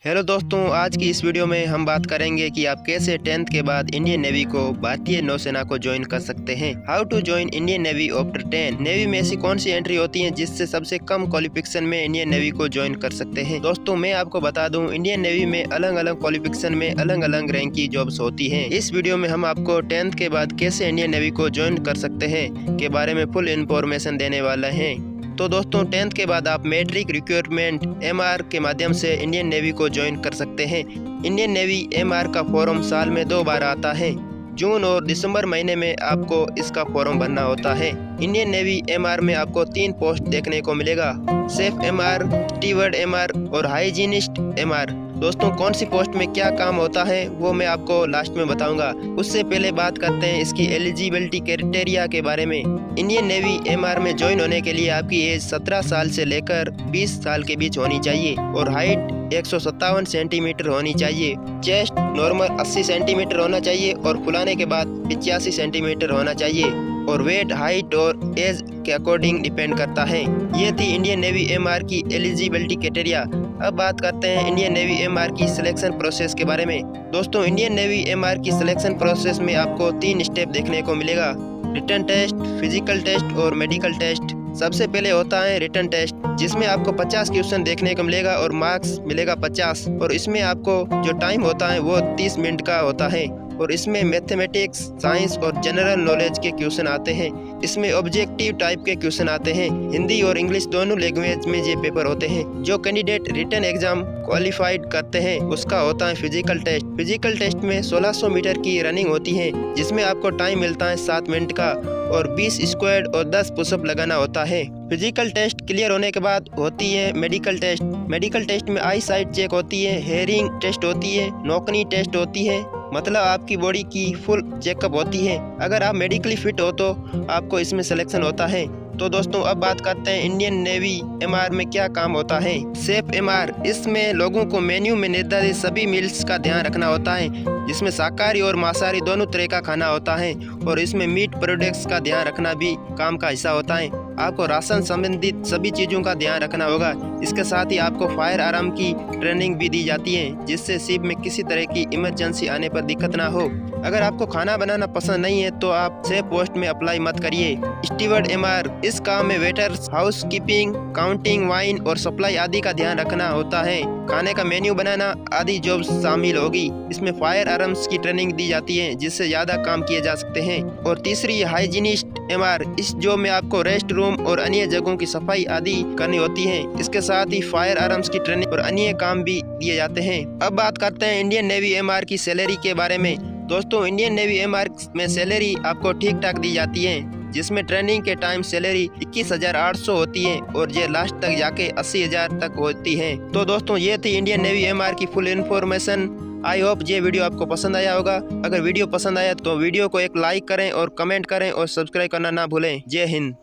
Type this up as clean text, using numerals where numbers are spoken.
Hello दोस्तों, आज की इस वीडियो में हम बात करेंगे कि आप कैसे 10th के बाद इंडियन नेवी को भारतीय नौसेना को ज्वाइन कर सकते हैं। How to join Indian navy after 10। Navy में ऐसी कौन सी एंट्री होती है जिससे सबसे कम क्वालिफिकेशन में इंडियन नेवी को ज्वाइन कर सकते हैं। दोस्तों मैं आपको बता दूं, इंडियन नेवी में अलग अलग क्वालिफिकेशन में अलग अलग रैंक की जॉब्स होती है। इस वीडियो में हम आपको 10th के बाद कैसे इंडियन नेवी को ज्वाइन कर सकते हैं के बारे में फुल इन्फॉर्मेशन देने वाला है। तो दोस्तों 10th के बाद आप मैट्रिक रिक्रूटमेंट MR के माध्यम से इंडियन नेवी को ज्वाइन कर सकते हैं। इंडियन नेवी MR का फॉर्म साल में 2 बार आता है। जून और दिसंबर महीने में आपको इसका फॉर्म भरना होता है। इंडियन नेवी MR में आपको 3 पोस्ट देखने को मिलेगा, सेफ MR, स्टीवर्ड MR और हाइजीनिस्ट MR। दोस्तों कौन सी पोस्ट में क्या काम होता है वो मैं आपको लास्ट में बताऊंगा। उससे पहले बात करते हैं इसकी एलिजिबिलिटी क्राइटेरिया के बारे में। इंडियन नेवी MR में ज्वाइन होने के लिए आपकी एज 17 साल से लेकर 20 साल के बीच होनी चाहिए और हाइट 157 सेंटीमीटर होनी चाहिए। चेस्ट नॉर्मल 80 सेंटीमीटर होना चाहिए और फुलाने के बाद 85 सेंटीमीटर होना चाहिए और वेट हाइट और एज के अकॉर्डिंग डिपेंड करता है। ये थी इंडियन नेवी MR की एलिजिबिलिटी क्राइटेरिया। अब बात करते हैं इंडियन नेवी MR की सिलेक्शन प्रोसेस के बारे में। दोस्तों इंडियन नेवी MR की सिलेक्शन प्रोसेस में आपको 3 स्टेप देखने को मिलेगा, रिटन टेस्ट, फिजिकल टेस्ट और मेडिकल टेस्ट। सबसे पहले होता है रिटन टेस्ट, जिसमें आपको 50 क्वेश्चन देखने को मिलेगा और मार्क्स मिलेगा 50 और इसमें आपको जो टाइम होता है वो 30 मिनट का होता है और इसमें मैथमेटिक्स, साइंस और जनरल नॉलेज के क्वेश्चन आते हैं। इसमें ऑब्जेक्टिव टाइप के क्वेश्चन आते हैं। हिंदी और इंग्लिश दोनों लैंग्वेज में ये पेपर होते हैं। जो कैंडिडेट रिटन एग्जाम क्वालिफाइड करते हैं उसका होता है फिजिकल टेस्ट। फिजिकल टेस्ट में 1600 मीटर की रनिंग होती है, जिसमें आपको टाइम मिलता है 7 मिनट का और 20 स्क्वाट और 10 पुशअप लगाना होता है। फिजिकल टेस्ट क्लियर होने के बाद होती है मेडिकल टेस्ट। मेडिकल टेस्ट में आई साइट चेक होती है, हेयरिंग टेस्ट होती है, नौकनी टेस्ट होती है, मतलब आपकी बॉडी की फुल चेकअप होती है। अगर आप मेडिकली फिट हो तो आपको इसमें सिलेक्शन होता है। तो दोस्तों अब बात करते हैं इंडियन नेवी MR में क्या काम होता है। सेफ MR, इसमें लोगों को मेन्यू में निर्धारित सभी मील्स का ध्यान रखना होता है, जिसमें शाकाहारी और मांसाहारी दोनों तरह का खाना होता है और इसमें मीट प्रोडक्ट्स का ध्यान रखना भी काम का हिस्सा होता है। आपको राशन संबंधित सभी चीज़ों का ध्यान रखना होगा। इसके साथ ही आपको फायर अलार्म की ट्रेनिंग भी दी जाती है, जिससे शिप में किसी तरह की इमरजेंसी आने पर दिक्कत ना हो। अगर आपको खाना बनाना पसंद नहीं है तो आप सेफ पोस्ट में अप्लाई मत करिए। स्टीवर्ड MR, इस काम में waiters, house keeping, counting wine और सप्लाई आदि का ध्यान रखना होता है। खाने का मेन्यू बनाना आदि जॉब्स शामिल होगी। इसमें फायर अलार्म्स की ट्रेनिंग दी जाती है, जिससे ज़्यादा काम किए जा सकते हैं। और तीसरी हाइजीनिस्ट MR, इस जॉब में आपको रेस्ट रूम और अन्य जगहों की सफाई आदि करनी होती है। इसके साथ ही फायर अलार्म्स की ट्रेनिंग और अन्य काम भी दिए जाते हैं। अब बात करते हैं इंडियन नेवी MR की सैलरी के बारे में। दोस्तों इंडियन नेवी MR में सैलरी आपको ठीक ठाक दी जाती है, जिसमें ट्रेनिंग के टाइम सैलरी 21,800 होती है और ये लास्ट तक जाके 80,000 तक होती है। तो दोस्तों ये थी इंडियन नेवी MR की फुल इन्फॉर्मेशन। आई होप ये वीडियो आपको पसंद आया होगा। अगर वीडियो पसंद आया तो वीडियो को एक लाइक करें और कमेंट करें और सब्सक्राइब करना ना भूलें। जय हिंद।